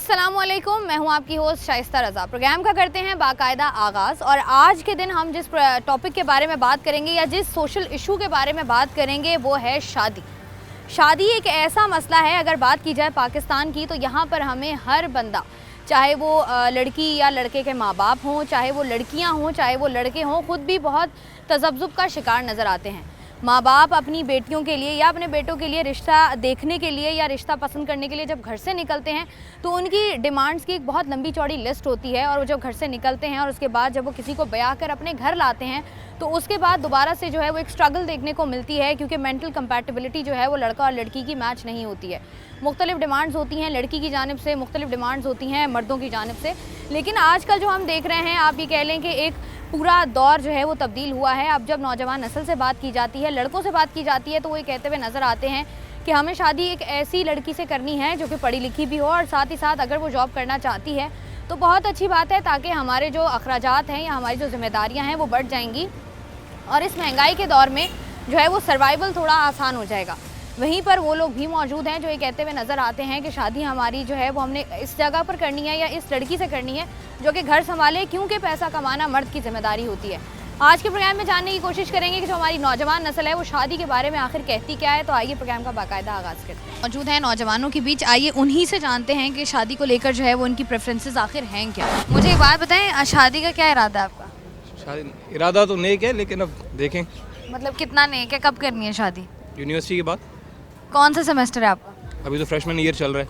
अस्सलामुअलैकुम, मैं हूं आपकी होस्ट शाइस्ता रज़ा। प्रोग्राम का करते हैं बाकायदा आगाज़। और आज के दिन हम जिस टॉपिक के बारे में बात करेंगे या जिस सोशल इशू के बारे में बात करेंगे वो है शादी। शादी एक ऐसा मसला है, अगर बात की जाए पाकिस्तान की, तो यहाँ पर हमें हर बंदा, चाहे वो लड़की या लड़के के माँ बाप हों, चाहे वो लड़कियाँ हों, चाहे वो लड़के हों, ख़ुद भी बहुत तज़ब्ज़ुब का शिकार नज़र आते हैं। माँ बाप अपनी बेटियों के लिए या अपने बेटों के लिए रिश्ता देखने के लिए या रिश्ता पसंद करने के लिए जब घर से निकलते हैं तो उनकी डिमांड्स की एक बहुत लंबी चौड़ी लिस्ट होती है। और वो जब घर से निकलते हैं और उसके बाद जब वो किसी को ब्याह कर अपने घर लाते हैं तो उसके बाद दोबारा से जो है वो एक स्ट्रगल देखने को मिलती है, क्योंकि मेंटल कंपैटिबिलिटी जो है वो लड़का और लड़की की मैच नहीं होती है। मुख्तलिफ डिमांड्स होती हैं लड़की की जानिब से, मुख्तलिफ डिमांड्स होती हैं मर्दों की जानिब से। लेकिन आजकल जो हम देख रहे हैं, आप ये कह लें कि एक पूरा दौर जो है वो तब्दील हुआ है। अब जब नौजवान नस्ल से बात की जाती है, लड़कों से बात की जाती है, तो वो ये कहते हुए नज़र आते हैं कि हमें शादी एक ऐसी लड़की से करनी है जो कि पढ़ी लिखी भी हो, और साथ ही साथ अगर वो जॉब करना चाहती है तो बहुत अच्छी बात है, ताकि हमारे जो अखराजात हैं या हमारी जो जिम्मेदारियाँ हैं वो बढ़ जाएंगी और इस महंगाई के दौर में जो है वो सर्वाइवल थोड़ा आसान हो जाएगा। वहीं पर वो लोग भी मौजूद हैं जो ये कहते हुए नज़र आते हैं कि शादी हमारी जो है वो हमने इस जगह पर करनी है या इस लड़की से करनी है जो कि घर संभाले, क्योंकि पैसा कमाना मर्द की जिम्मेदारी होती है। आज के प्रोग्राम में जानने की कोशिश करेंगे कि जो हमारी नौजवान नस्ल है वो शादी के बारे में आखिर कहती क्या है। तो आइए प्रोग्राम का बाकायदा आगाज़ करते हैं। मौजूद हैं नौजवानों के बीच, आइए उन्हीं से जानते हैं कि शादी को लेकर जो है वो उनकी प्रेफरेंसेस आखिर हैं क्या। मुझे एक बात बताएं, शादी का क्या इरादा है आपका? शादी इरादा तो नेक है, लेकिन अब देखें। मतलब कितना नेक है, कब करनी है शादी? यूनिवर्सिटी के बाद। कौन सा सेमेस्टर है आपका? अभी तो फ्रेशमैन ईयर चल रहा है।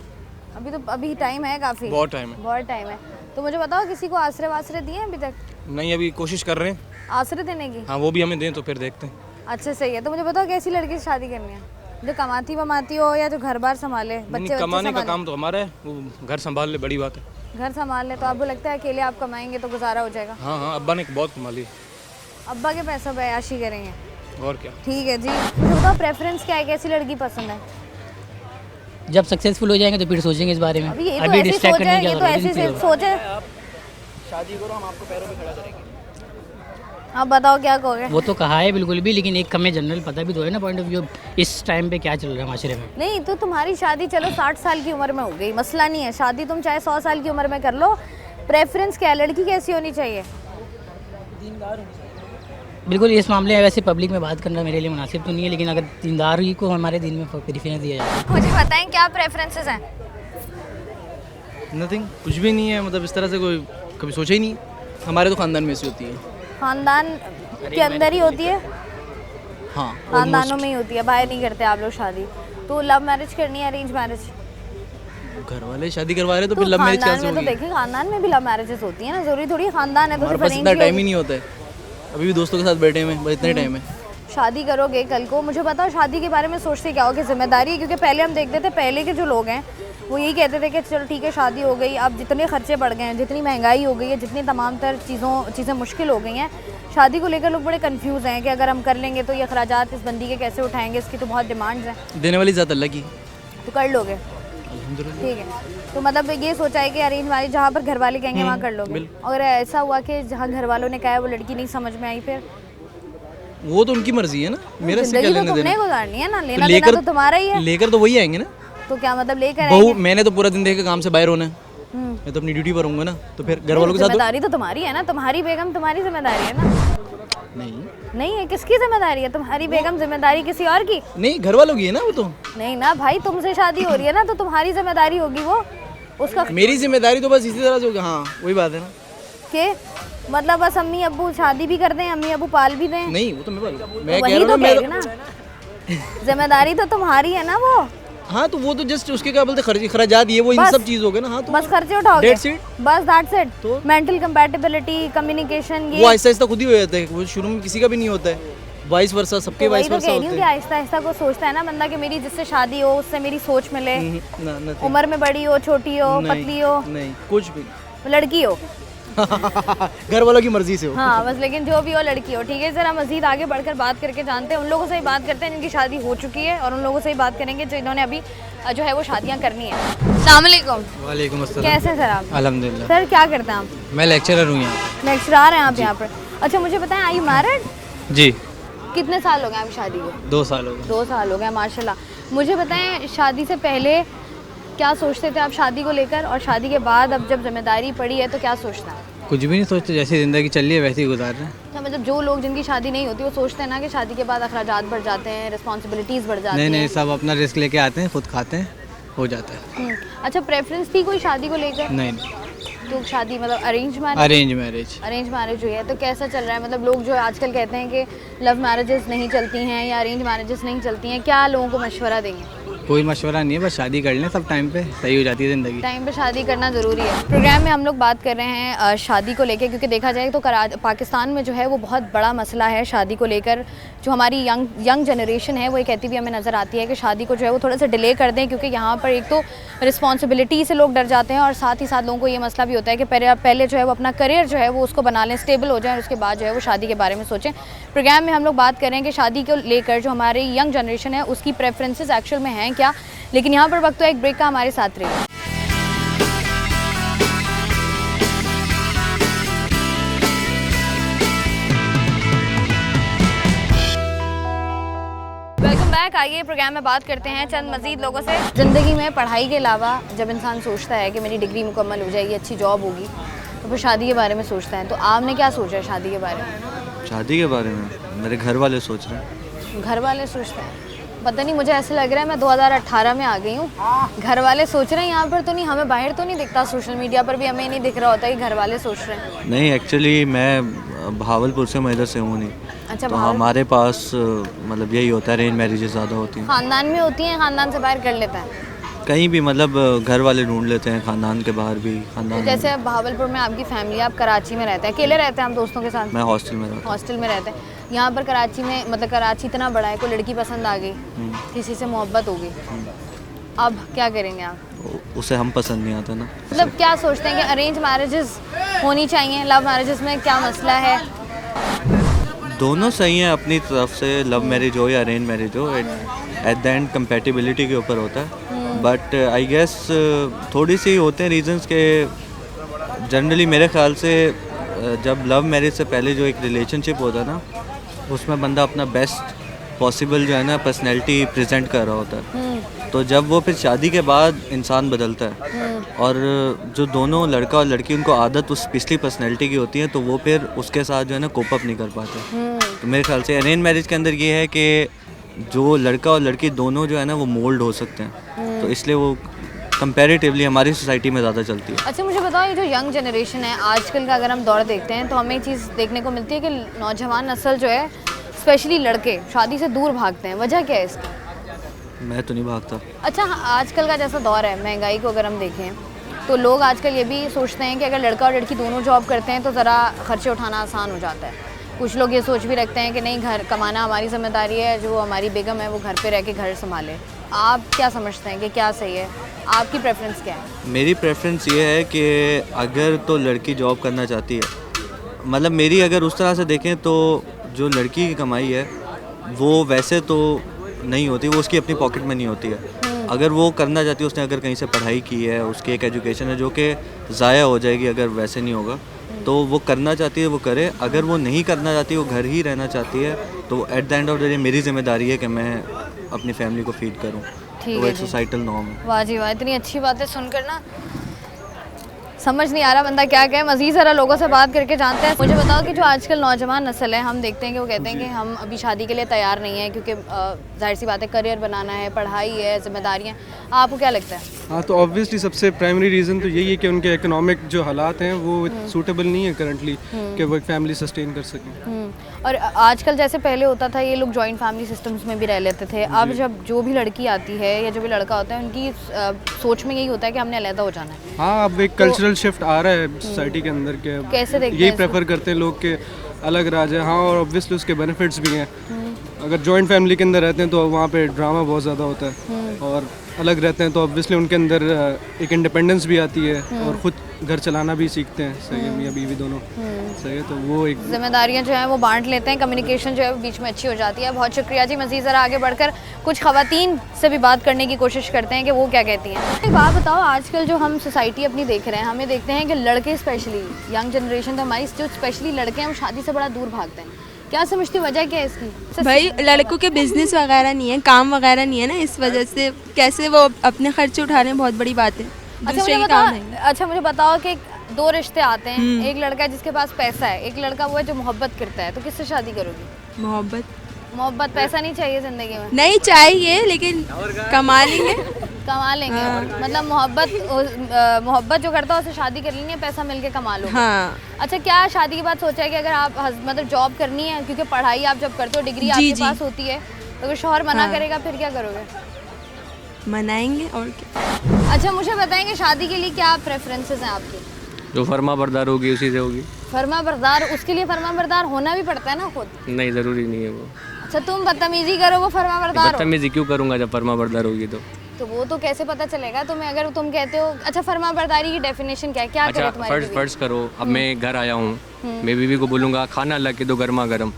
अभी टाइम है, काफ़ी बहुत टाइम है। बहुत टाइम है। तो मुझे बताओ, किसी को आसरे वासरे दिए हैं अभी तक? नहीं, अभी कोशिश कर रहे हैं आसरे देने की। हाँ, वो भी हमें दें तो फिर देखते हैं। अच्छा, सही है। तो मुझे बताओ, कैसी लड़की से शादी करनी है? जो कमाती वमाती हो या जो घर बार संभाले? बच्चे कमाने का काम तो हमारा है, वो घर संभाल ले, बड़ी बात है। घर संभाल ले तो आपको लगता है अकेले आप कमाएंगे तो गुजारा हो जाएगा? हाँ हाँ, अब्बा ने बहुत कमा ली। अब्बा के पैसों पे अय्याशी करेंगे और क्या। ठीक है जी। मुझे बताओ, प्रेफरेंस क्या है, कैसी लड़की पसंद है? जब सक्सेसफुल हो जाएंगे तो फिर सोचेंगे इस बारे में। अभी ये तो ऐसी सोच है, ये तो ऐसी सोच है। शादी करो, हम आपको पैरों पे खड़ा करेंगे। आप बताओ क्या कहोगे? वो तो कहा है बिल्कुल भी, लेकिन एक हमें जनरल पता भी तो है ना पॉइंट ऑफ व्यू इस टाइम पे क्या चल रहा है माशरे में। नहीं तो तुम्हारी शादी चलो 60 साल की उम्र में हो गई, मसला नहीं है। शादी तुम चाहे 100 साल की उम्र में कर लो। प्रेफरेंस क्या है, लड़की कैसी होनी चाहिए? बिल्कुल, इस मामले में वैसे पब्लिक में बात करना मेरे लिए मुनासिब तो नहीं है, लेकिन अगर दीनदार ही को हमारे दिन में प्रेफरेंस दिया जाए। मुझे बताएं क्या प्रेफरेंसेस हैं? नथिंग, कुछ भी नहीं है। मतलब इस तरह से कोई कभी सोचा ही नहीं। हमारे तो खानदान में ऐसी होती है। खानदान के अंदर ही होती है? हाँ, खानदानों में ही होती है, बाहर नहीं करते आप लोग शादी। तो लव मैरिज करनी है, अरेंज मैरिज? घर वाले शादी करवा रहे तो फिर लव मैरिज कैसे होगी? तो देखिए, खानदान में भी लव मैरिजेस होती है ना, जरूरी थोड़ी खानदान है तो हमारे सिर्फ पास इतना अरेंज टाइम ही नहीं होता है। अभी भी दोस्तों के साथ बैठे हुए हैं, बस इतना ही टाइम है। शादी करोगे कल को, मुझे बताओ शादी के बारे में सोचते क्या हो कि जिम्मेदारी है? क्योंकि पहले हम देखते थे, पहले के जो लोग हैं वो यही कहते थे कि चलो ठीक है शादी हो गई। अब जितने खर्चे बढ़ गए हैं, जितनी महंगाई हो गई है, जितनी तमाम तर चीज़ें मुश्किल हो गई हैं, शादी को लेकर लोग बड़े कंफ्यूज हैं कि अगर हम कर लेंगे तो ये अखराजात इस बंदी के कैसे उठाएंगे, इसकी तो बहुत डिमांड्स हैं। देने वाली ज़्यादा लगी तो कर लोगे? ठीक है। तो मतलब ये सोचा है कि अरेंज मैरिज जहाँ पर घर वाले कहेंगे वहाँ कर लोगे। अगर ऐसा हुआ कि जहाँ घर वालों ने कहा है वो लड़की नहीं समझ में आई, फिर? वो तो उनकी मर्जी है ना, मेरा से क्या लेना देना। गुजारनी है ना, लेना देना तो तुम्हारा ही है। लेकर तो वही आएंगे ना। तो क्या मतलब लेकर बहू, मैंने तो पूरा दिन देखे काम से बाहर होना है, मैं तो अपनी ड्यूटी पर रहूंगा ना, तो फिर घर वालों के साथ जिम्मेदारी तो तुम्हारी है ना, तुम्हारी बेगम तुम्हारी जिम्मेदारी है ना। नहीं है, किसकी जिम्मेदारी है? तुम्हारी बेगम जिम्मेदारी किसी और की नहीं, घर वालों की है ना। वो तो नहीं ना भाई, तुमसे शादी हो रही है ना, तो तुम्हारी जिम्मेदारी होगी वो। उसका मेरी जिम्मेदारी तो बस इसी तरह से होगी। हाँ, वही बात है ना के मतलब बस अम्मी अब्बू शादी भी कर दें, अम्मी अब्बू पाल भी दें? नहीं, वो तो मैं कह रहा हूँ ना, जिम्मेदारी तो तुम्हारी है ना वो। हाँ, तो वो तो जस्ट उसके क्या बोलते खर्चात ये वो इन सब चीज हो गए ना। हाँ, तो बस खर्चे उठाओगे, बस दैट्स इट। तो मेंटल कंपैटिबिलिटी, कम्युनिकेशन, वो आहिस्ता आहिस्ता खुद ही हो जाता है। वो शुरू में किसी का भी नहीं होता है, वाइस वर्सा, सबके वाइस वर्सा होते हैं। आहिस्ता आहिस्ता को सोचता है ना बंदा कि मेरी जिससे शादी हो उससे मेरी सोच मिले, उम्र में बड़ी हो, छोटी हो, पतली हो, नहीं कुछ भी, लड़की हो घर वालों की मर्जी से हो। हाँ बस, लेकिन जो भी हो लड़की हो। ठीक है, जरा मजीद आगे बढ़कर बात करके जानते हैं, उन लोगों से ही बात करते हैं जिनकी शादी हो चुकी है, और उन लोगों से ही बात करेंगे जो इन्होंने अभी जो है वो शादियाँ करनी है। अस्सलाम वालेकुम। वालेकुम अस्सलाम। कैसे हैं सर आप? अल्हम्दुलिल्लाह। सर क्या करते हैं आप? मैं लेक्चरर हूँ यहाँ। लेक्चरर हैं आप यहाँ पर? अच्छा, मुझे बताएं, आर यू मैरिड? जी। कितने साल हो गए आपकी शादी को? 2 साल हो गए। 2 साल हो गए, माशाल्लाह। मुझे बताएं, शादी से पहले क्या सोचते थे आप शादी को लेकर, और शादी के बाद अब जब जिम्मेदारी पड़ी है तो क्या सोचना है? कुछ भी नहीं सोचते, जैसी ज़िंदगी चल रही है वैसे ही गुजार रहे हैं। अच्छा, मतलब जो लोग जिनकी शादी नहीं होती वो सोचते हैं ना कि शादी के बाद अखराजात बढ़ जाते हैं, रिस्पॉन्सिबिलिटीज़ बढ़ जाती नहीं हैं। नहीं, सब अपना रिस्क लेके आते हैं, खुद खाते हैं, हो जाता है। अच्छा, प्रेफरेंस थी कोई शादी को लेकर? नहीं नहीं, तो शादी मतलब अरेंज मैरिज? अरेंज मैरिज हुई है, तो कैसा चल रहा है? मतलब लोग जो आजकल कहते हैं कि लव मैरिजेस नहीं चलती हैं या अरेंज मैरिजेस नहीं चलती हैं, क्या लोगों को मशवरा देंगे? कोई मशवरा नहीं है, बस शादी कर लें, सब टाइम पे सही हो जाती है ज़िंदगी। टाइम पे शादी करना ज़रूरी है। प्रोग्राम में हम लोग बात कर रहे हैं शादी को लेकर, क्योंकि देखा जाए तो पाकिस्तान में जो है वो बहुत बड़ा मसला है शादी को लेकर। जो हमारी यंग जनरेशन है वो ये कहती भी हमें नज़र आती है कि शादी को जो है वो थोड़ा सा डिले कर दें, क्योंकि यहाँ पर एक तो रिस्पॉन्सिबिलिटी से लोग डर जाते हैं और साथ ही साथ लोगों को ये मसला भी होता है कि पहले जो है वो अपना करियर जो है वो उसको बना लें, स्टेबल हो जाए, और उसके बाद जो है वो शादी के बारे में सोचें। प्रोग्राम में हम लोग बात करें कि शादी को लेकर जो हमारी यंग जनरेशन है उसकी प्रेफरेंसेस एक्चुअल में हैं क्या। लेकिन यहाँ पर वक्त तो एक ब्रेक का, हमारे साथ रहिए। Welcome back. आइए प्रोग्राम में बात करते हैं चंद मज़ीद लोगों से। ज़िंदगी में पढ़ाई के अलावा जब इंसान सोचता है कि मेरी डिग्री मुकम्मल हो जाएगी, अच्छी जॉब होगी, तो फिर शादी के बारे में सोचता है। तो आपने क्या सोचा है शादी के बारे में? शादी के बारे में मेरे घर वाले सोच रहे हैं। घर वाले सोचते हैं? पता नहीं, मुझे ऐसे लग रहा है मैं 2018 में आ गई हूँ। घर वाले सोच रहे हैं यहाँ पर तो नहीं, हमें बाहर तो नहीं दिखता, सोशल मीडिया पर भी हमें नहीं दिख रहा होता कि घर वाले सोच रहे हैं। नहीं, एक्चुअली मैं भावलपुर से, मैं इधर से हूँ नहीं। अच्छा, तो हमारे पास मतलब यही होता है, अरेंज मैरिजेस ज़्यादा होती हैं। खानदान में होती हैं, खानदान से बाहर कर लेता है? कहीं भी, मतलब घर वाले ढूंढ लेते हैं, खानदान के बाहर भी। तो खानदान जैसे अब भावलपुर में आपकी फैमिली, आप कराची में रहते हैं, अकेले रहते हैं आप दोस्तों के साथ? मैं हॉस्टल में रहता हॉस्टल में रहते हैं। यहाँ पर कराची में, मतलब कराची इतना बड़ा है, कोई लड़की पसंद आ गई, किसी से मोहब्बत हो गई, अब क्या करेंगे आप? हूँ, उसे हम पसंद नहीं आता ना। मतलब क्या सोचते हैं कि अरेंज मैरिजेस होनी चाहिए, लव मैरिजेस में क्या मसला है? दोनों सही हैं अपनी तरफ से, लव मैरिज हो या अरेंज मैरिज हो, एट द एंड कंपेटिबिलिटी के ऊपर होता है। बट आई गेस थोड़ी सी होते हैं रीजंस के। जनरली मेरे ख्याल से जब लव मैरिज से पहले जो एक रिलेशनशिप होता है ना, उसमें बंदा अपना बेस्ट पॉसिबल जो है ना पर्सनैलिटी प्रेजेंट कर रहा होता है। तो जब वो फिर शादी के बाद इंसान बदलता है, और जो दोनों लड़का और लड़की, उनको आदत उस पिछली पर्सनैलिटी की होती है, तो वो फिर उसके साथ जो है ना कोप अप नहीं कर पाते। तो मेरे ख्याल से अरेंज मैरिज के अंदर ये है कि जो लड़का और लड़की दोनों जो है ना वो मोल्ड हो सकते हैं, तो इसलिए वो कंपैरेटिवली हमारी सोसाइटी में ज़्यादा चलती है। अच्छा, मुझे बताओ, ये जो यंग जनरेशन है आजकल का, अगर हम दौर देखते हैं तो हमें एक चीज़ देखने को मिलती है कि नौजवान नस्ल जो है, स्पेशली लड़के, शादी से दूर भागते हैं। वजह क्या है इसकी? मैं तो नहीं भागता। अच्छा, आजकल का जैसा दौर है, महंगाई को अगर हम देखें तो लोग आजकल ये भी सोचते हैं कि अगर लड़का और लड़की दोनों जॉब करते हैं तो ज़रा खर्चे उठाना आसान हो जाता है। कुछ लोग ये सोच भी रखते हैं कि नहीं, घर कमाना हमारी जिम्मेदारी है, जो हमारी बेगम है वो घर पे रह के घर संभाले। आप क्या समझते हैं कि क्या सही है? आपकी प्रेफरेंस क्या है? मेरी प्रेफरेंस ये है कि अगर तो लड़की जॉब करना चाहती है, मतलब मेरी अगर उस तरह से देखें तो जो लड़की की कमाई है वो वैसे तो नहीं होती, वो उसकी अपनी पॉकेट में नहीं होती है। अगर वो करना चाहती है, उसने अगर कहीं से पढ़ाई की है, उसकी एक एजुकेशन है जो कि ज़ाया हो जाएगी अगर वैसे नहीं होगा, तो वो करना चाहती है वो करे। अगर वो नहीं करना चाहती, वो घर ही रहना चाहती है, तो at the end of the day मेरी जिम्मेदारी है कि मैं अपनी फैमिली को फीड करूँ। तो एक सोसाइटल नॉर्म है। वाह जी वाह, इतनी अच्छी बातें सुनकर ना समझ नहीं आ रहा बंदा क्या कहे। मज़ीद ज़रा लोगों से बात करके जानते हैं। मुझे बताओ कि जो आजकल नौजवान नस्ल है, हम देखते हैं कि वो कहते हैं कि हम अभी शादी के लिए तैयार नहीं हैं, क्योंकि जाहिर सी बात है, करियर बनाना है, पढ़ाई है, जिम्मेदारियाँ। आपको क्या लगता है? हाँ, तो ऑब्वियसली सबसे प्राइमरी रीज़न तो यही है कि उनके इकोनॉमिक जो हालात हैं वो सूटेबल नहीं है करंटली कि वो एक फैमिली सस्टेन कर सकें। और आजकल जैसे पहले होता था, ये लोग जॉइंट फैमिली सिस्टम्स में भी रह लेते थे। अब जब जो भी लड़की आती है या जो भी लड़का होता है, उनकी सोच में यही होता है कि हमने अलग हो जाना है। हाँ, अब एक कल्चरल शिफ्ट आ रहा है सोसाइटी के अंदर के। कैसे देखते हैं यही इसको? प्रेफर करते हैं लोग के अलग राज है। हाँ, और ऑब्वियसली उसके बेनिफिट्स भी हैं। अगर जॉइंट फैमिली के अंदर रहते हैं तो वहाँ पे ड्रामा बहुत ज़्यादा होता है, और अलग रहते हैं तो ऑब्वियसली उनके अंदर एक इंडिपेंडेंस भी आती है, और ख़ुद घर चलाना भी सीखते हैं। सही है, मियाँ बीवी दोनों सही है, तो वो एक जिम्मेदारियां जो हैं वो बांट लेते हैं, कम्युनिकेशन जो है वो बीच में अच्छी हो जाती है। बहुत शुक्रिया जी। मज़ीद ज़रा आगे बढ़कर कुछ ख़वातीन से भी बात करने की कोशिश करते हैं कि वो क्या कहती हैं। एक बात बताओ, आजकल जो हम सोसाइटी अपनी देख रहे हैं, हमें देखते हैं कि लड़के, स्पेशली यंग जनरेशन, तो हमारी जो स्पेशली लड़के हैं वो शादी से बड़ा दूर भागते हैं। क्या समझती हो वजह क्या है इसकी? भाई लड़कों के बिजनेस वगैरह नहीं है, काम वगैरह नहीं है ना, इस वजह से कैसे वो अपने खर्चे उठा रहे हैं, बहुत बड़ी बात है। अच्छा मुझे बताओ कि दो रिश्ते आते हैं, एक लड़का है जिसके पास पैसा है, एक लड़का वो है जो मोहब्बत करता है, तो किससे शादी करोगी? मोहब्बत पैसा नहीं चाहिए जिंदगी में? नहीं चाहिए, लेकिन कमा लेंगे। कमा लेंगे मतलब मोहब्बत जो करता है उससे शादी कर लेंगे, पैसा मिलके कमा लो। हाँ। अच्छा क्या शादी के बाद सोचा है कि अगर आप मतलब जॉब करनी है, क्योंकि पढ़ाई आप जब करते हो डिग्री आपके पास होती है, तो अगर शौहर मना करेगा फिर क्या करोगे? मनाएंगे और क्या। अच्छा मुझे बताएंगे शादी के लिए क्या प्रेफरेंसेस हैं आपकी? जो फर्मा बरदार होगी उसी से होगी। फर्मा बरदार, उसके लिए फर्मा बरदार होना भी पड़ता है ना खुद? नहीं, ज़रूरी नहीं है वो। अच्छा तुम बदतमीजी करो, वो फर्मा बरदार हो? बदतमीजी क्यों करूँगा जब फर्मा बरदार होगी तो वो तो कैसे पता चलेगा तुम्हें अगर तुम कहते हो? अच्छा फर्मा बरदारी की डेफिनेशन क्या है, क्या करे तुम्हारी बीवी? फर्ज करो अब मैं घर आया हूँ, मैं बीवी को बोलूँगा खाना ला के दो गर्मा गर्म,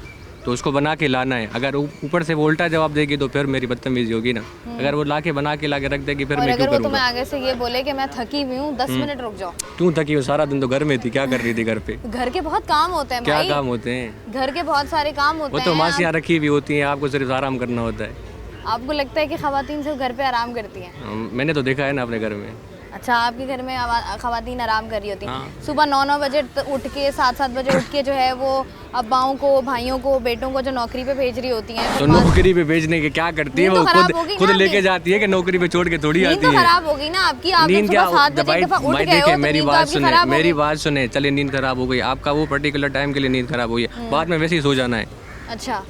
तो उसको बना के लाना है। अगर ऊपर से वो उल्टा जवाब देगी तो फिर मेरी बदतमीजी होगी ना। अगर वो ला के बना के रख देगी फिर मैं क्यों करूँगा? अगर वो तुम्हें आगे से ये बोले कि मैं थकी हुई हूँ 10 मिनट रुक जाओ? क्यों थकी हो? सारा दिन तो घर में थी, क्या कर रही थी घर पे? घर के बहुत काम होते हैं क्या भाई। काम होते हैं? घर के बहुत सारे काम होते हैं। वो तो मासियाँ रखी हुई होती हैं, आपको सिर्फ आराम करना होता है। आपको लगता है कि खवातीन सिर्फ घर पे आराम करती हैं? मैंने तो देखा है ना अपने घर में। अच्छा आपके घर में खवातीन आराम कर रही होती हैं? सुबह 9-9 बजे उठ के 7-7 बजे उठ के जो है वो अब्बाओं को, भाइयों को, बेटों को जो नौकरी पे भेज रही होती हैं, तो नौकरी पे भेजने के क्या करती है वो? खुद लेके जाती है कि नौकरी पे छोड़ के थोड़ी आती है? नींद खराब होगी ना आपकी। आप नींद क्या? देखिए मेरी बात सुने, चले नींद खराब हो गई आपका, वो पर्टिकुलर टाइम के लिए नींद खराब हुई है, बाद में वैसे ही सो जाना है। अच्छा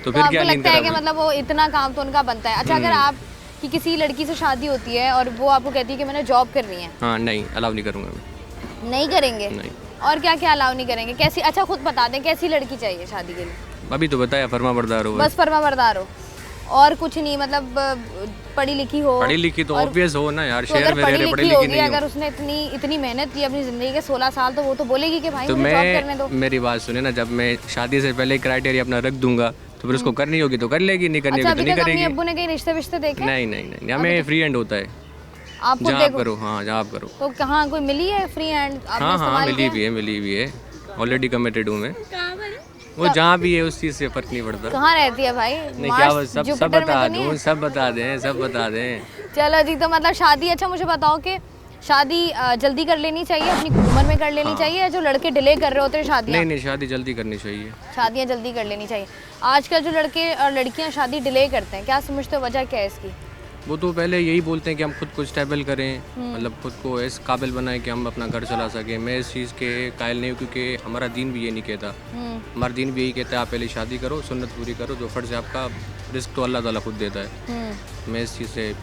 तो फिर क्या लगता है कि मतलब वो इतना काम तो उनका बनता है? अच्छा अगर आप कि किसी लड़की से शादी होती है और वो आपको कहती है कि मैंने जॉब करनी है? हाँ नहीं, अलाउ नहीं करूँगा मैं। नहीं करेंगे? नहीं। और क्या क्या अलाउ नहीं करेंगे? कैसी? अच्छा खुद बता दें कैसी लड़की चाहिए शादी के लिए? अभी तो बताया फर्मा बरदार हो। बस फर्मा बरदार हो और कुछ नहीं? मतलब पढ़ी लिखी हो? पढ़ी लिखी तो ऑब्वियस हो ना यार, शहर में पढ़ी लिखी होगी, अगर उसने इतनी मेहनत की अपनी जिंदगी के 16 साल, तो वो तो बोलेगी कि भाई मुझे जॉब करने दो। मेरी बात सुने ना, जब मैं शादी से पहले क्राइटेरिया अपना रख दूंगा तो फिर उसको करनी होगी तो कर लेगी, नहीं करनी होगी तो नहीं करेगी। अब्बू ने कहीं रिश्ते देखे? नहीं, हमें फ्री हैंड होता है। आप करो। हाँ जहाँ आप करो। तो कहाँ कोई मिली है फ्री हैंड? हाँ मिली भी है, ऑलरेडी कमिटेड हूँ मैं। वो जहाँ भी है उस चीज़ से फर्क नहीं पड़ता। कहाँ रहती है भाई? नहीं क्या सब बता दूँ, सब बता दें। चलो जी, तो मतलब शादी, अच्छा मुझे बताओ कि शादी जल्दी कर लेनी चाहिए, अपनी उम्र में कर लेनी चाहिए, या जो लड़के डिले कर रहे होते हैं शादी? नहीं, शादी जल्दी करनी चाहिए। शादियाँ जल्दी कर लेनी चाहिए। आजकल जो लड़के और लड़कियाँ शादी डिले करते हैं, क्या समझते हो वजह क्या है इसकी? वो तो पहले यही बोलते हैं कि हम खुद को स्टेबल करें, मतलब खुद को इस काबिल बनाएं कि हम अपना घर चला सकें। मैं इस चीज़ के कायल नहीं हूँ, क्योंकि हमारा दीन भी ये नहीं कहता। हमारा दीन भी यही कहता है आप पहले शादी करो, सुन्नत पूरी करो, जो फ़र्ज़ है आपका, रिस्क तो अल्लाह ताला खुद देता है। मैं इस चीज़ से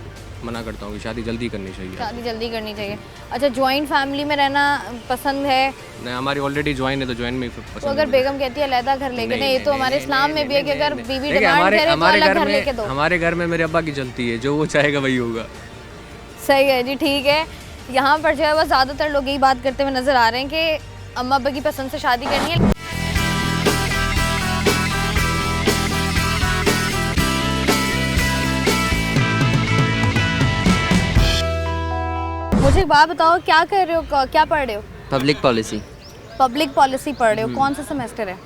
मना करता हूँ कि शादी जल्दी करनी चाहिए। शादी जल्दी करनी चाहिए। अच्छा जॉइंट फैमिली में रहना पसंद है? नहीं, हमारी ऑलरेडी जॉइन है तो जॉइन में ही पसंद। तो अगर बेगम कहती है अलहदा घर लेके, नहीं ये तो हमारे इस्लाम में भी है कि अगर बीवी डिमांड करे तो अलग घर लेके दो। हमारे घर में मेरे अब्बा की चलती है, जो वो चाहेगा वही होगा। सही है जी, ठीक है। यहाँ पर जो है वो ज़्यादातर लोग यही बात करते हुए नज़र आ रहे हैं कि अम्मा अब्बा की पसंद से शादी करनी है। मुझे एक बात बताओ, क्या कर रहे हो, क्या पढ़ रहे हो? Public policy. पब्लिक पॉलिसी पढ़ रहे हो, कौन सा सेमेस्टर है?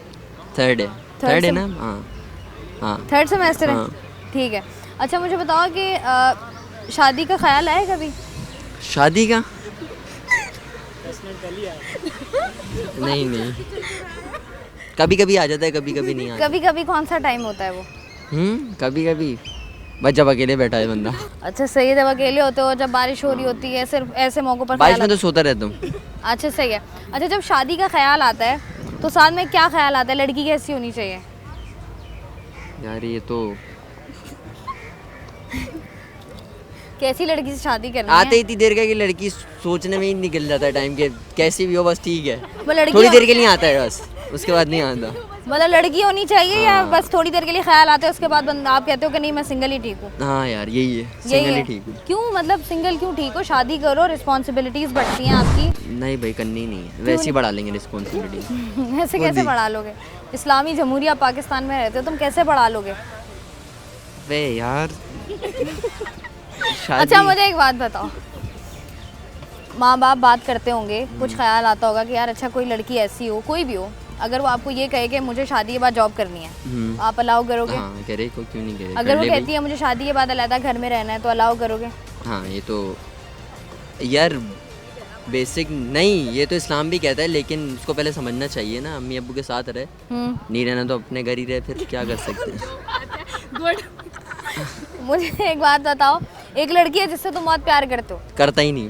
थर्ड है ना? हाँ थर्ड सेमेस्टर है, ठीक है। अच्छा मुझे बताओ कि शादी का ख्याल आया कभी? शादी का? नहीं, कभी कभी आ जाता है, कभी कभी नहीं आता। कभी कभी कौन सा टाइम होता है वो? कभी बस जब अकेले बैठा है बंदा। अच्छा सही है, जब अकेले होते हो, जब बारिश हो रही होती है, सिर्फ ऐसे मौकों पर? बारिश में तो सोता रहता हूँ। अच्छा सही है। अच्छा जब शादी का ख्याल आता है तो साथ में क्या ख्याल आता है? लड़की कैसी होनी चाहिए? यार ये तो कैसी लड़की से शादी करनी है? आते इतनी देर का कि लड़की सोचने में ही निकल जाता है टाइम के, कैसी भी हो बस ठीक है। थोड़ी देर के लिए आता है बस, उसके बाद नहीं आता। मतलब लड़की होनी चाहिए या बस थोड़ी देर के लिए ख्याल आता है, उसके बाद आप कहते हो कि नहीं मैं सिंगल ही ठीक हूँ? हाँ यार यही है, सिंगल ही ठीक हूँ। क्यों मतलब सिंगल क्यों ठीक हो? शादी करो, रिस्पॉन्सिबिलिटीज बढ़ती हैं आपकी। नहीं भाई करनी नहीं है, वैसे ही बढ़ा लेंगे रिस्पॉन्सिबिलिटी। ऐसे कैसे बढ़ा लोगे? इस्लामी जमहूरिया पाकिस्तान में रहते हो, तुम कैसे बढ़ा लोगे? वे यार अच्छा मुझे एक बात बताओ, माँ बाप बात करते होंगे, कुछ ख्याल आता होगा कि यार अच्छा कोई लड़की ऐसी हो, कोई भी हो, अगर वो आपको ये कहे कि मुझे शादी के बाद जॉब करनी है, आप अलाउ करोगे? हाँ करे, को क्यों नहीं करे। अगर कर वो ले कहती है मुझे शादी के बाद अलग घर में रहना है, तो अलाउ करोगे? भाई। हाँ ये तो यार बेसिक नहीं, ये तो इस्लाम भी कहता है, लेकिन उसको पहले समझना चाहिए ना। अम्मी अब्बू के साथ रहे, नहीं रहना तो अपने घर ही रहे, फिर क्या कर सकते हैं। मुझे एक बात बताओ, एक लड़की है जिससे तुम बहुत प्यार करते हो, करता ही नहीं।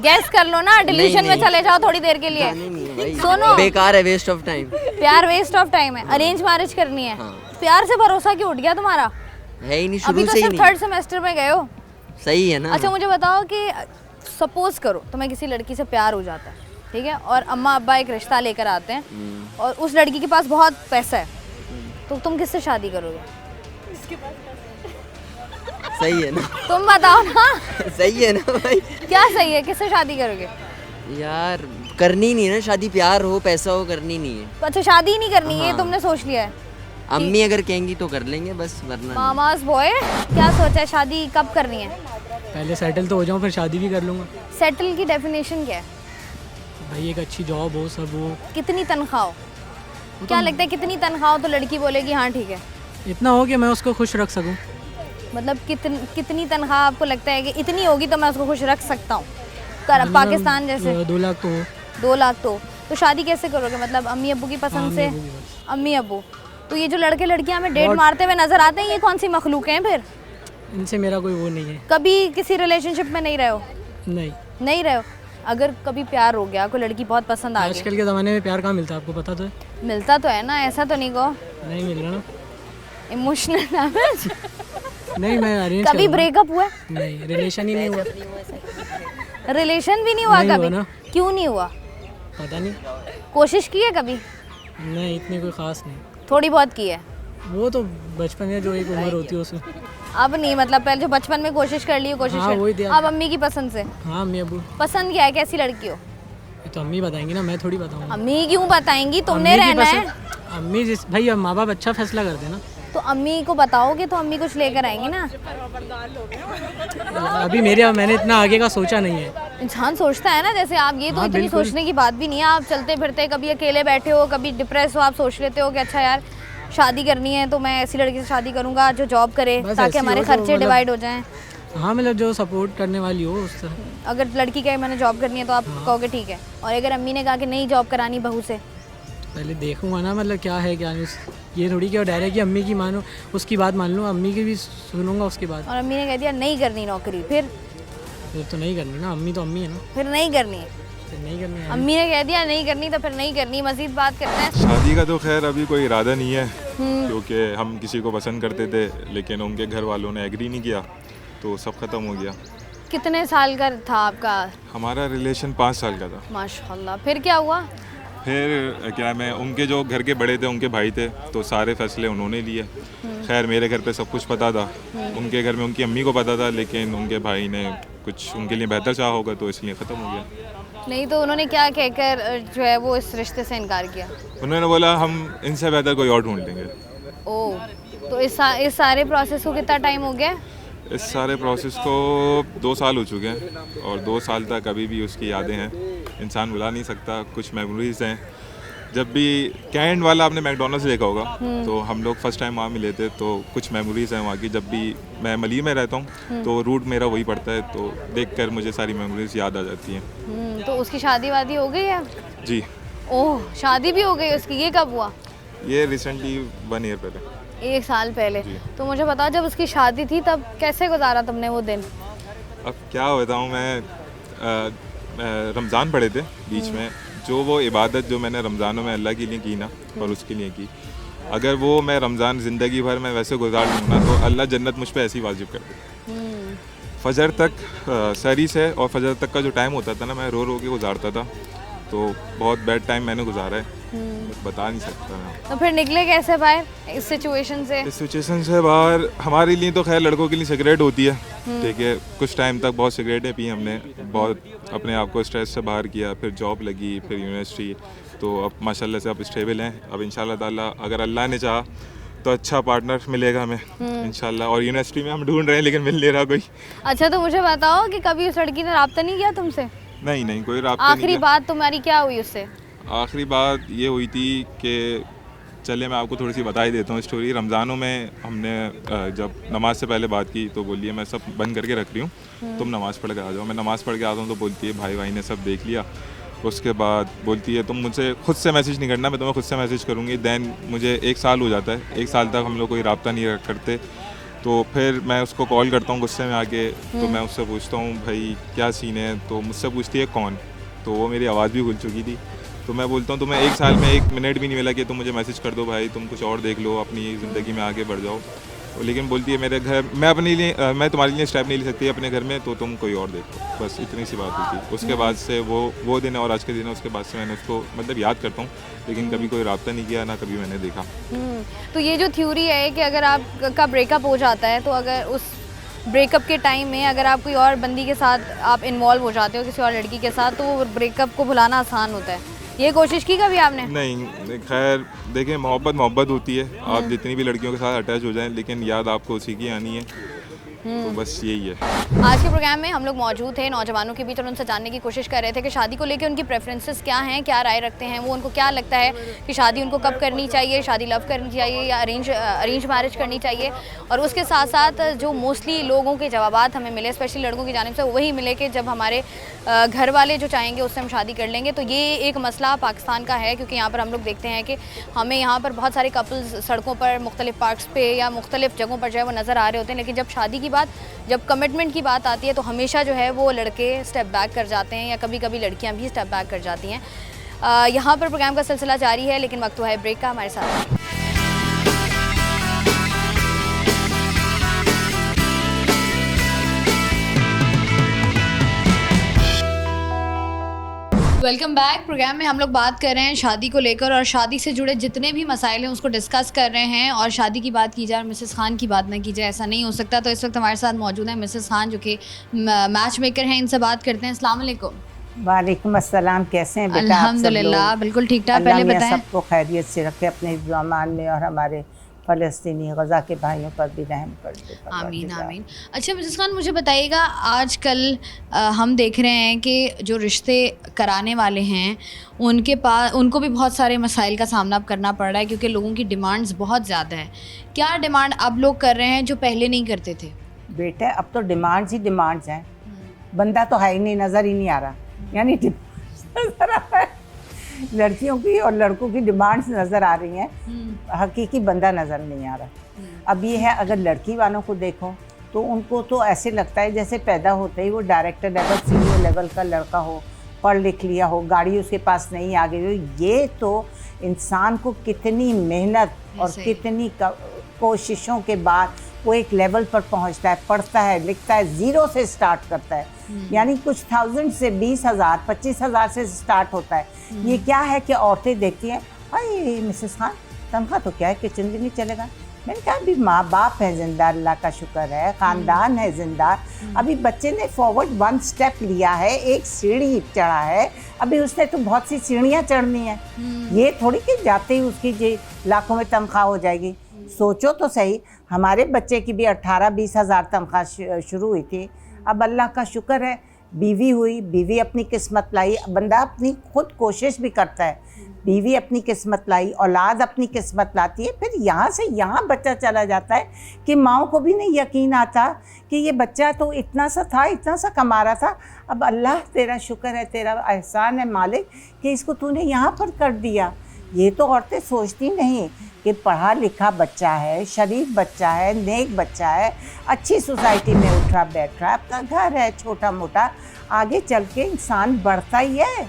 गैस कर लो ना, डिल्यूजन में नहीं। चले जाओ थोड़ी देर के लिए। नहीं है भाई, सुनो, बेकार है, वेस्ट ऑफ टाइम। प्यार वेस्ट ऑफ टाइम है। अरेंज मैरिज करनी है, हाँ। प्यार से भरोसा क्यों उठ गया तुम्हारा? है ही नहीं, अभी शुरू तो से ही सिर्फ नहीं। थर्ड सेमेस्टर में गए हो। सही है ना। अच्छा मुझे बताओ कि सपोज करो तुम्हें किसी लड़की से प्यार हो जाता है, ठीक है, और अम्मा अब्बा एक रिश्ता लेकर आते हैं और उस लड़की के पास बहुत पैसा है, तो तुम किससे शादी करोगे? सही है ना। तुम बताओ ना। सही है ना भाई। क्या सही है, किससे शादी करोगे? यार करनी नहीं है ना शादी, प्यार हो पैसा हो, करनी नहीं है। अच्छा शादी ही नहीं करनी है, ये हाँ। तुमने सोच लिया है? अम्मी अगर कहेंगी तो कर लेंगे बस, वरना नहीं। मामाज बॉय, क्या सोचा है, शादी कब करनी है? पहले सेटल तो हो जाऊँ, फिर शादी भी कर लूँगा। सेटल की डेफिनेशन क्या है? भाई एक अच्छी जॉब हो, सब हो, कितनी तनख्वाह हो? क्या लगता है कितनी तनख्वाह हो तो लड़की बोलेगी हाँ ठीक है? इतना हो कि मैं उसको खुश रख सकूँ। मतलब कितनी तनख्वाह आपको लगता है कि इतनी होगी तो मैं उसको खुश रख सकता हूँ? पाकिस्तान जैसे 2 लाख तो हो। 2 लाख तो शादी कैसे करोगे? मतलब अम्मी अब्बू की पसंद से? अम्मी अब्बू। तो ये जो लड़के लड़कियां हमें डेट मारते हुए नजर आते हैं, ये कौन सी मखलूक हैं फिर? इनसे मेरा कोई वो नहीं है। कभी किसी रिलेशनशिप में नहीं रहे हो? नहीं रहे हो। अगर कभी प्यार हो गया, कोई लड़की बहुत पसंद आ गई, आजकल के ज़माने में प्यार कहाँ मिलता है, आपको पता तो है। मिलता तो है ना, ऐसा तो नहीं कहो। नहीं मिल रहा ना। Emotional damage. नहीं मैं अरेंज कभी ब्रेकअप हुआ? नहीं, रिलेशन ही नहीं हुआ। रिलेशन भी नहीं हुआ नहीं हुआ कभी? ना। क्यों नहीं हुआ? पता नहीं। कोशिश की है कभी? नहीं इतनी कोई ख़ास नहीं। थोड़ी बहुत की है। वो तो बचपन में जो एक उम्र होती है उसमें। अब नहीं, मतलब पहले जो बचपन में कोशिश कर ली है, कोशिश हाँ, वही कर। दिया। अब अम्मी की पसंद से? हाँ अम्मी अब्बू। पसंद क्या है, कैसी लड़की हो? ये तो अम्मी बताएंगी ना, मैं थोड़ी बताऊंगा। अम्मी क्यों बताएंगी, तुमने अम्मी की रहना है। पसंद- अम्मी जिस भाई अब माँ बाप अच्छा फैसला करते हैं ना। तो अम्मी को बताओगे तो अम्मी कुछ लेकर आएंगी ना। अभी मैंने इतना आगे का सोचा नहीं है। इंसान सोचता है ना, जैसे आप, ये तो हाँ, इतनी बिल्कुल। सोचने की बात भी नहीं है। आप चलते फिरते कभी अकेले बैठे हो, कभी डिप्रेस हो, आप सोच लेते हो कि अच्छा यार शादी करनी है तो मैं ऐसी लड़की से शादी करूंगा जो जॉब करे, बस ताकि ऐसी हमारे हो जो खर्चे मतलब- डिवाइड हो जाएं। हाँ मतलब जो सपोर्ट करने वाली हो उस तरह। अगर लड़की कहे मैंने जॉब करनी है तो आप कहोगे ठीक है, और अगर अम्मी ने कहा कि नहीं जॉब करानी बहू से? पहले देखूंगा ना, मतलब क्या है क्या नहीं। ये थोड़ी कि डायरेक्ट कि अम्मी की मानो उसकी बात मान लूँ, अम्मी की भी सुनूंगा उसके बाद। और अम्मी ने कह दिया नहीं करनी नौकरी, फिर तो नहीं करनी ना, अम्मी तो अम्मी है ना, फिर नहीं करनी है। फिर नहीं करनी है। अम्मी ने कह दिया नहीं करनी तो फिर नहीं करनी। मजीद बात करते हैं। शादी का तो खैर अभी कोई इरादा नहीं है, क्योंकि हम किसी को पसंद करते थे लेकिन उनके घर वालों ने एग्री नहीं किया, तो सब ख़त्म हो गया। कितने साल का था आपका? हमारा रिलेशन 5 साल का था। माशाल्लाह। फिर क्या हुआ? फिर क्या, मैं उनके जो घर के बड़े थे, उनके भाई थे, तो सारे फैसले उन्होंने लिए। खैर मेरे घर पे सब कुछ पता था, उनके घर में उनकी अम्मी को पता था, लेकिन उनके भाई ने कुछ उनके लिए बेहतर चाहा होगा, तो इसलिए ख़त्म हो गया। नहीं तो उन्होंने क्या कहकर जो है वो इस रिश्ते से इनकार किया? उन्होंने बोला हम इनसे बेहतर कोई और ढूंढ लेंगे। ओह, तो इस सारे प्रोसेस को कितना टाइम हो गया? इस सारे प्रोसेस को 2 साल हो चुके हैं, और 2 साल तक अभी भी उसकी यादें हैं, इंसान भुला नहीं सकता। कुछ मेमोरीज हैं, जब भी कैंट वाला आपने मैकडोनल्ड्स देखा होगा, तो हम लोग फर्स्ट टाइम वहाँ मिले थे, तो कुछ मेमोरीज हैं वहाँ की। जब भी मैं मली में रहता हूँ तो रूट मेरा वही पड़ता है, तो देखकर मुझे सारी मेमोरीज याद आ जाती हैं। तो उसकी शादी वादी हो गई है? जी। ओह, शादी भी हो गई उसकी? ये कब हुआ? ये रिसेंटली 1 ईयर पहले। 1 साल पहले। तो मुझे बताओ जब उसकी शादी थी तब कैसे गुजारा तुमने वो दिन? अब क्या बताऊँ मैं, रमज़ान पढ़े थे बीच में, जो वो इबादत जो मैंने रमज़ानों में अल्लाह के लिए की ना, और उसके लिए की, अगर वो मैं रमज़ान ज़िंदगी भर में वैसे गुजार लूँ ना, तो अल्लाह जन्नत मुझ पर ऐसी वाजिब कर दे। फजर तक सहरी से और फजर तक का जो टाइम होता था ना, मैं रो रो के गुजारता था, तो बहुत बैड टाइम मैंने गुजारा है, बता नहीं सकता मैं। तो फिर निकले कैसे बाहर इस सिचुएशन से? इस सिचुएशन से बाहर हमारे लिए तो खैर लड़कों के लिए सिगरेट होती है, ठीक है। कुछ टाइम तक बहुत सिगरेटें पी हमने, बहुत अपने आप को स्ट्रेस से बाहर किया, फिर जॉब लगी, फिर यूनिवर्सिटी, तो अब माशाल्लाह से अब स्टेबल हैं। अब इंशाल्लाह ताला अगर अल्लाह ने चाहा तो अच्छा पार्टनर मिलेगा हमें इंशाल्लाह, और यूनिवर्सिटी में हम ढूंढ रहे हैं लेकिन मिल नहीं रहा कोई। अच्छा तो मुझे बताओ कि कभी उस लड़की ने राब्ता नहीं किया तुमसे? नहीं कोई राब्ता नहीं आखिरी किया। बात तुम्हारी क्या हुई उससे? आखिरी बात ये हुई थी कि चले मैं आपको थोड़ी सी बता ही देता हूँ स्टोरी। रमज़ानों में हमने जब नमाज़ से पहले बात की तो बोली है मैं सब बंद करके रख रही हूँ, तुम नमाज़ पढ़ के आ जाओ। मैं नमाज़ पढ़ के आता हूँ तो बोलती है भाई ने सब देख लिया। उसके बाद बोलती है तुम मुझसे खुद से मैसेज नहीं करना, मैं तुम्हें खुद से मैसेज करूँगी। दैन मुझे 1 साल हो जाता है, 1 साल तक हम लोग कोई रब्ता नहीं करते। तो फिर मैं उसको कॉल करता हूँ गुस्से में आके, तो मैं उससे पूछता हूँ भाई क्या सीन है, तो मुझसे पूछती है कौन। तो वो मेरी आवाज़ भी भूल चुकी थी। तो मैं बोलता हूँ तुम्हें 1 साल में 1 मिनट भी नहीं मिला कि तुम मुझे मैसेज कर दो भाई, तुम कुछ और देख लो, अपनी ज़िंदगी में आगे बढ़ जाओ। लेकिन बोलती है मेरे घर मैं तुम्हारे लिए स्टेप नहीं ले सकती अपने घर में, तो तुम कोई और देखो। बस इतनी सी बात हुई थी। उसके बाद से वो दिन और आज के दिन है, उसके बाद से मैंने उसको मतलब याद करता हूँ, लेकिन कभी कोई रब्ता नहीं किया, ना कभी मैंने देखा। तो ये जो थ्योरी है कि अगर आपका ब्रेकअप हो जाता है तो अगर उस ब्रेकअप के टाइम में अगर आप कोई और बंदी के साथ आप इन्वॉल्व हो जाते हो किसी और लड़की के साथ, तो वो ब्रेकअप को भुलाना आसान होता है। ये कोशिश की कभी आपने? नहीं, खैर देखिए मोहब्बत होती है, आप जितनी भी लड़कियों के साथ अटैच हो जाएं, लेकिन याद आपको उसी की आनी है। तो बस यही है। आज के प्रोग्राम में हम लोग मौजूद थे नौजवानों के बीच और उनसे जानने की कोशिश कर रहे थे कि शादी को लेकर उनकी प्रेफरेंसेस क्या हैं, क्या राय रखते हैं वो, उनको क्या लगता है कि शादी उनको कब करनी चाहिए, शादी लव करनी चाहिए या अरेंज मैरिज करनी चाहिए। और उसके साथ साथ जो मोस्टली लोगों के जवाबात हमें मिले, स्पेशली लड़कों की जानिब से, वही मिले कि जब हमारे घर वाले जो चाहेंगे उससे हम शादी कर लेंगे। तो ये एक मसला पाकिस्तान का है, क्योंकि यहाँ पर हम लोग देखते हैं कि हमें यहाँ पर बहुत सारे कपल्स सड़कों पर मुख्तलिफ पार्क्स पे या मुख्तलिफ जगहों पर जो है वो नज़र आ रहे होते हैं, लेकिन जब शादी की बात, जब कमिटमेंट की बात आती है तो हमेशा जो है वो लड़के स्टेप बैक कर जाते हैं या कभी कभी लड़कियां भी स्टेप बैक कर जाती हैं। यहाँ पर प्रोग्राम का सिलसिला जारी है, लेकिन वक्त हुआ है ब्रेक का। हमारे साथ वेलकम बैक। प्रोग्राम में हम लोग बात कर रहे हैं शादी को लेकर और शादी से जुड़े जितने भी मसाइल हैं उसको डिस्कस कर रहे हैं। और शादी की बात की जाए और मिसेस खान की बात ना की जाए, ऐसा नहीं हो सकता। तो इस वक्त हमारे साथ मौजूद है मिसेस खान, जो कि मैच मेकर हैं। इनसे बात करते हैं। अस्सलाम वालेकुम। वालेकुम अस्सलाम, कैसे हैं बेटा? अल्हम्दुलिल्लाह बिल्कुल ठीक ठाक। पहले बताएं, सबको खैरियत से रखे, अपने ज़मान में और हमारे फ़लस्तीनी गज़ा के भाइयों पर भी रहम कर दे। आमीन आमीन। अच्छा मिसेस खान, मुझे बताइएगा, आजकल हम देख रहे हैं कि जो रिश्ते कराने वाले हैं उनको भी बहुत सारे मसाइल का सामना करना पड़ रहा है, क्योंकि लोगों की डिमांड्स बहुत ज़्यादा है। क्या डिमांड अब लोग कर रहे हैं जो पहले नहीं करते थे? बेटा अब तो डिमांड्स ही डिमांड्स हैं, बंदा तो है ही नहीं, नज़र ही नहीं आ रहा। यानी नज़र आ रहा है, लड़कियों की और लड़कों की डिमांड्स नज़र आ रही हैं, हकीकी बंदा नज़र नहीं आ रहा। अब ये है, अगर लड़की वालों को देखो तो उनको तो ऐसे लगता है जैसे पैदा होते ही वो डायरेक्टर लेवल, सीईओ लेवल का लड़का हो, पढ़ लिख लिया हो, गाड़ी उसके पास नहीं आ गई हो। ये तो इंसान को कितनी मेहनत और कितनी कोशिशों के बाद वो एक लेवल पर पहुंचता है, पढ़ता है, लिखता है, ज़ीरो से स्टार्ट करता है। यानी कुछ थाउजेंड से 20,000 25,000 से स्टार्ट होता है। ये क्या है कि औरतें देखती हैं, अरे मिसेस खान तनख्वाह तो क्या है, किचन भी नहीं चलेगा। मैंने कहा अभी माँ बाप है जिंदा, अल्लाह का शुक्र है, ख़ानदान है जिंदा। अभी बच्चे ने फॉरवर्ड 1 स्टेप लिया है, एक सीढ़ी चढ़ा है, अभी उसने तो बहुत सी सीढ़ियाँ चढ़नी है। ये थोड़ी कि जाते ही उसकी लाखों में तनख्वाह हो जाएगी। सोचो तो सही, हमारे बच्चे की भी 18-20 हज़ार तनख्वाह शुरू हुई थी। अब अल्लाह का शुक्र है बीवी हुई, बीवी अपनी किस्मत लाई। बंदा अपनी खुद कोशिश भी करता है, बीवी अपनी किस्मत लाई, औलाद अपनी किस्मत लाती है, फिर यहाँ से यहाँ बच्चा चला जाता है कि माँओं को भी नहीं यकीन आता कि ये बच्चा तो इतना सा था, इतना सा कमा रहा था। अब अल्लाह तेरा शुक्र है, तेरा एहसान है मालिक कि इसको तूने यहाँ पर कर दिया। ये तो औरतें सोचती नहीं कि पढ़ा लिखा बच्चा है, शरीफ बच्चा है, नेक बच्चा है, अच्छी सोसाइटी में उठा बैठ रहा है, अपना घर है छोटा मोटा, आगे चल के इंसान बढ़ता ही है।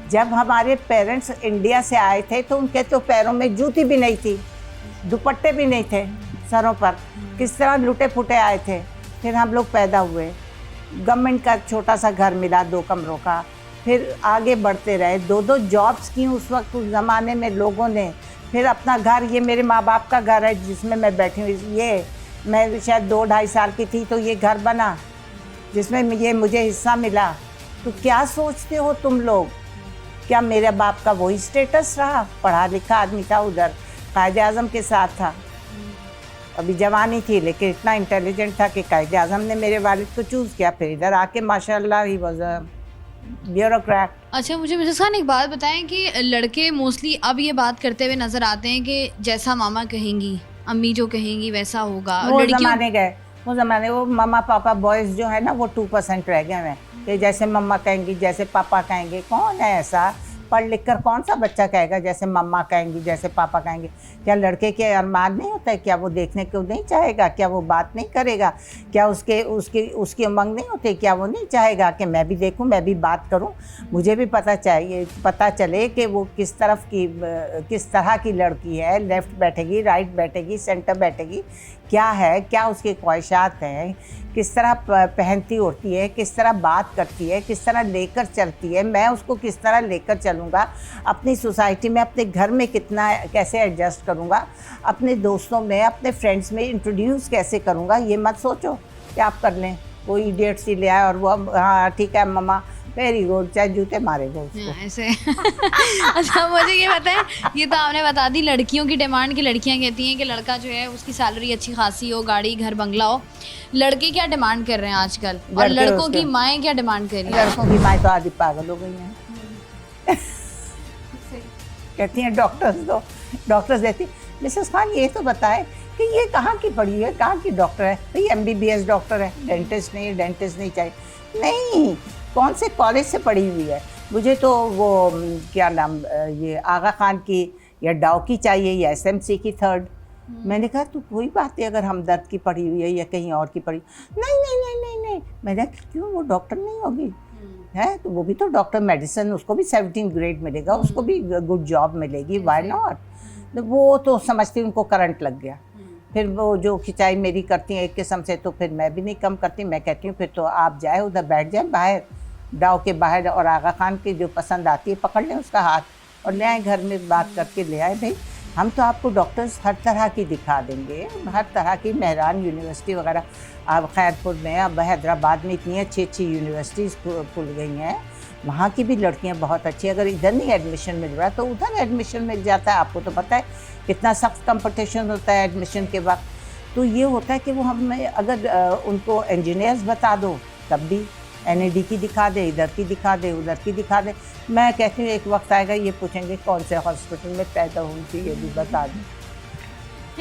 जब हमारे पेरेंट्स इंडिया से आए थे तो उनके तो पैरों में जूती भी नहीं थी, दुपट्टे भी नहीं थे सरों पर, किस तरह लुटे फुटे आए थे। फिर हम लोग पैदा हुए, गवर्नमेंट का छोटा सा घर मिला 2 कमरों का, फिर आगे बढ़ते रहे, 2-2 जॉब्स की उस वक्त उस ज़माने में लोगों ने। फिर अपना घर, ये मेरे माँ बाप का घर है जिसमें मैं बैठी हूँ, ये मैं शायद 2-2.5 साल की थी तो ये घर बना जिसमें ये मुझे हिस्सा मिला। तो क्या सोचते हो तुम लोग, क्या मेरे बाप का वही स्टेटस रहा? पढ़ा लिखा आदमी था, उधर कायद-ए-आज़म के साथ था, अभी जवानी थी लेकिन इतना इंटेलिजेंट था कि कायद-ए-आज़म ने मेरे वालिद को चूज़ किया। फिर इधर आके माशाल्लाह ही वाज ब्यूरोक्रेट। अच्छा, मुझे मिसेस खान एक बात बताएं कि लड़के मोस्टली अब ये बात करते हुए नजर आते हैं कि जैसा मामा कहेंगी, अम्मी जो कहेंगी वैसा होगा। वो जमाने गए, वो जमाने, वो मम्मा पापा बॉयज़ जो है ना वो 2% रह गए हैं कि जैसे मम्मा कहेंगी जैसे पापा कहेंगे। कौन है ऐसा पढ़ लिख कर कौन सा बच्चा कहेगा जैसे मम्मा कहेंगी जैसे पापा कहेंगे? क्या लड़के के अरमान नहीं होता है? क्या वो देखने को नहीं चाहेगा? क्या वो बात नहीं करेगा? क्या उसकी उमंग नहीं होती? क्या वो नहीं चाहेगा कि मैं भी देखूं, मैं भी बात करूं, मुझे भी पता चले कि वो किस तरह की लड़की है, लेफ़्ट बैठेगी, राइट बैठेगी, सेंटर बैठेगी, क्या है, क्या उसकी ख्वाहिशात हैं, किस तरह पहनती उड़ती है, किस तरह बात करती है, किस तरह लेकर चलती है, मैं उसको किस तरह लेकर चलूँगा, अपनी सोसाइटी में, अपने घर में कैसे एडजस्ट करूँगा, अपने दोस्तों में, अपने फ्रेंड्स में इंट्रोड्यूस कैसे करूँगा। ये मत सोचो कि आप कर लें, कोई इडियट सी ले आए और वो हाँ ठीक है मम्मा वेरी गुड, चाहे जूते मारेगा उसको ऐसे। अच्छा, मुझे ये बताएं, ये तो आपने बता दी लड़कियों की डिमांड की। लड़कियां कहती हैं कि लड़का जो है उसकी सैलरी अच्छी खासी हो, गाड़ी घर बंगला हो। लड़के क्या डिमांड कर रहे हैं आजकल, और लड़कों की माएँ क्या डिमांड कर रही हैं? लड़कों की माएँ तो आधी पागल हो गई हैं। कहती हैं डॉक्टर्स दो, डॉक्टर्स देती। मिसेस खान ये तो बताए कि ये कहाँ की पढ़ी है, कहाँ की डॉक्टर है? भाई MBBS डॉक्टर है, डेंटिस्ट नहीं चाहिए। नहीं, कौन से कॉलेज से पढ़ी हुई है? मुझे तो वो क्या नाम, ये आगा खान की या डाउ की चाहिए या SMC की 3rd। मैंने कहा तो कोई बात नहीं, अगर हमदर्द की पढ़ी हुई है या कहीं और की पढ़ी। नहीं। मैंने कहा क्यों, वो डॉक्टर नहीं होगी है? तो वो भी तो डॉक्टर मेडिसिन, उसको भी 17 ग्रेड मिलेगा, उसको भी गुड जॉब मिलेगी, व्हाई नॉट? तो वो तो समझती उनको करंट लग गया। फिर वो जो खिंचाई मेरी करती हैं एक किस्म से, तो फिर मैं भी नहीं कम करती। मैं कहती हूँ फिर तो आप जाए उधर बैठ जाए बाहर, डाव के बाहर, और आगा खान की जो पसंद आती है पकड़ लें उसका हाथ और ले आए घर में, बात करके ले आए। भाई हम तो आपको डॉक्टर्स हर तरह की दिखा देंगे, हर तरह की। मेहरान यूनिवर्सिटी वगैरह, अब खैरपुर में, अब हैदराबाद में इतनी अच्छी यूनिवर्सिटीज़ खुल गई हैं, वहाँ की भी लड़कियाँ बहुत अच्छी। अगर इधर नहीं एडमिशन मिल रहा तो उधर एडमिशन मिल जाता है। आपको तो पता है कितना सख्त कंपटीशन होता है एडमिशन के वक्त। तो ये होता है कि वो हमें अगर उनको इंजीनियर्स बता दो तब भी NAD की दिखा दे, इधर की दिखा दे, उधर की दिखा दे। मैं कहती हूँ एक वक्त आएगा ये पूछेंगे कौन से हॉस्पिटल में पैदा हुई थी, ये भी बता दें।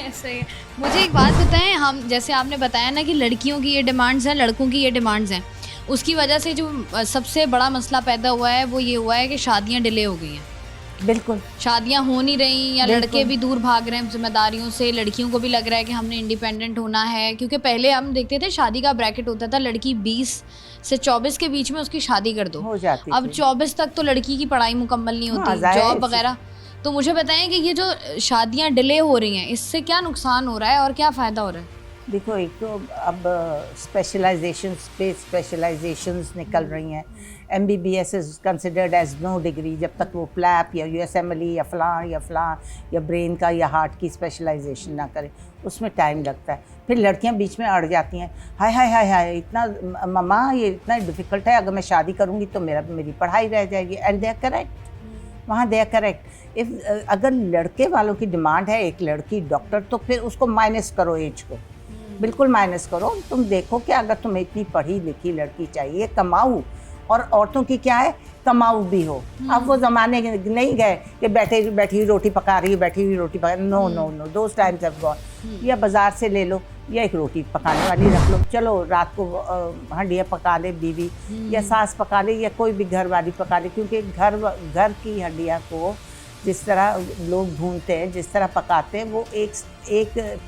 ऐसे ही। मुझे एक बात बताएं, हम जैसे आपने बताया ना कि लड़कियों की ये डिमांड्स हैं, लड़कों की ये डिमांड्स हैं, उसकी वजह से जो सबसे बड़ा मसला पैदा हुआ है वो ये हुआ है कि शादियाँ डिले हो गई हैं। बिल्कुल, शादियां हो नहीं रही, या लड़के भी दूर भाग रहे हैं जिम्मेदारियों से। लड़कियों को भी लग रहा है कि हमने इंडिपेंडेंट होना है, क्योंकि पहले हम देखते थे शादी का ब्रैकेट होता था, लड़की 20 से 24 के बीच में उसकी शादी कर दो, हो जाती अब 24 तक तो लड़की की पढ़ाई मुकम्मल नहीं होती, जॉब वगैरह। तो मुझे बताएं कि ये जो शादियाँ डिले हो रही हैं, इससे क्या नुकसान हो रहा है और क्या फ़ायदा हो रहा है? देखो, एक तो अब स्पेशलाइजेशंस निकल रही हैं। MBBS is considered as no degree जब तक वो फ्लैप या USMLE या फलां या ब्रेन का या हार्ट की स्पेशलाइजेशन ना करें, उसमें टाइम लगता है। फिर लड़कियां बीच में अड़ जाती हैं, हाय इतना मम्मा ये इतना डिफ़िकल्ट है, अगर मैं शादी करूँगी तो मेरी पढ़ाई रह जाएगी। एंड दे आर करेक्ट, वहाँ दे आर करेक्ट। अगर लड़के वालों की डिमांड है एक लड़की डॉक्टर, तो फिर उसको माइनस करो, एज को बिल्कुल माइनस करो। तुम देखो कि अगर तुम्हें इतनी पढ़ी लिखी लड़की चाहिए, कमाऊ, और औरतों की क्या है, कमाऊ भी हो। अब वो ज़माने नहीं गए कि बैठी हुई रोटी पका रही है, no, those times have gone. या बाज़ार से ले लो, या एक रोटी पकाने वाली रख लो, चलो रात को हंडिया पका ले बीवी, या सास पका ले, या कोई भी घर वाली पका ले, क्योंकि घर की हंडिया को जिस तरह लोग भूनते हैं, जिस तरह पकाते हैं, वो एक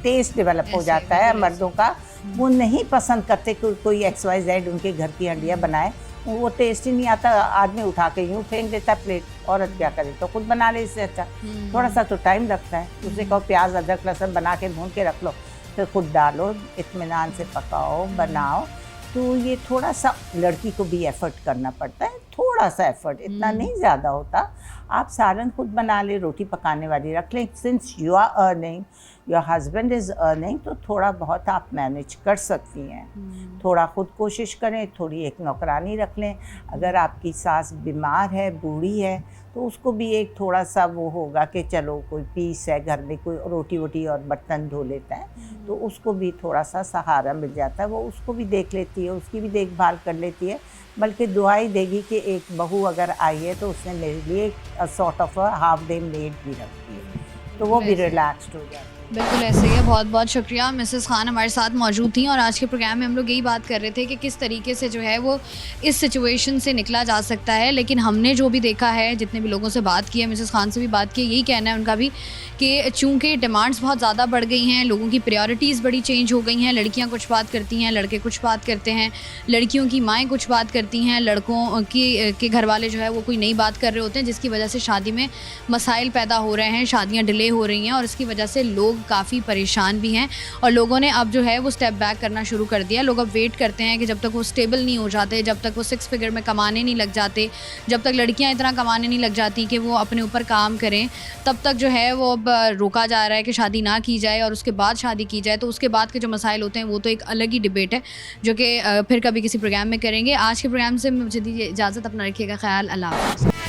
टेस्ट डेवलप हो जाता है मर्दों का। वो नहीं पसंद करते कि कोई XYZ उनके घर की हंडिया बनाए, वो टेस्ट ही नहीं आता। आदमी उठा के यूँ फेंक देता प्लेट, औरत क्या करे, तो खुद बना ले इससे अच्छा। थोड़ा सा तो टाइम लगता है। उसे कहो प्याज अदरक लहसुन बना के भून के रख लो, फिर खुद डालो, इत्मीनान से पकाओ, बनाओ। तो ये थोड़ा सा लड़की को भी एफ़र्ट करना पड़ता है, थोड़ा सा एफ़र्ट, इतना नहीं ज़्यादा होता। आप सालन खुद बना ले, रोटी पकाने वाली रख लें। Since you are earning, your husband is earning, तो थोड़ा बहुत आप मैनेज कर सकती हैं। थोड़ा खुद कोशिश करें, थोड़ी एक नौकरानी रख लें। अगर आपकी सास बीमार है, बूढ़ी है, तो उसको भी एक थोड़ा सा वो होगा कि चलो कोई पीस है घर में, कोई रोटी वोटी और बर्तन धो लेता है, तो उसको भी थोड़ा सा सहारा मिल जाता है। वो उसको भी देख लेती है, उसकी भी देखभाल कर लेती है, बल्कि दुआई देगी कि एक बहू अगर आई है तो उसने मेरे लिए sort of half day made भी रखी है, तो वो भी रिलैक्सड हो जाती है। बिल्कुल ऐसे ही है। बहुत बहुत शुक्रिया। मिसेस खान हमारे साथ मौजूद थी और आज के प्रोग्राम में हम लोग यही बात कर रहे थे कि किस तरीके से जो है वो इस सिचुएशन से निकला जा सकता है। लेकिन हमने जो भी देखा है, जितने भी लोगों से बात की है, मिसेस खान से भी बात की, यही कहना है उनका भी कि चूँकि डिमांड्स बहुत ज़्यादा बढ़ गई हैं, लोगों की प्रायोरिटीज़ बड़ी चेंज हो गई हैं। लड़कियाँ कुछ बात करती हैं, लड़के कुछ बात करते हैं, लड़कियों की माएँ कुछ बात करती हैं, लड़कों के घर वाले जो है वो कोई नई बात कर रहे होते हैं, जिसकी वजह से शादी में मसाइल पैदा हो रहे हैं, शादियाँ डिले हो रही हैं और इसकी वजह से लोग काफ़ी परेशान भी हैं। और लोगों ने अब जो है वो स्टेप बैक करना शुरू कर दिया। लोग अब वेट करते हैं कि जब तक वो स्टेबल नहीं हो जाते, जब तक वो 6 फिगर में कमाने नहीं लग जाते, जब तक लड़कियां इतना कमाने नहीं लग जाती कि वो अपने ऊपर काम करें, तब तक जो है वो अब रोका जा रहा है कि शादी ना की जाए और उसके बाद शादी की जाए। तो उसके बाद के जो मसाइल होते हैं वो तो एक अलग ही डिबेट है, जो कि फिर कभी किसी प्रोग्राम में करेंगे। आज के प्रोग्राम से मुझे दीजिए इजाज़त। अपना रखिएगा ख्याल। अल्लाह हाफ़िज़।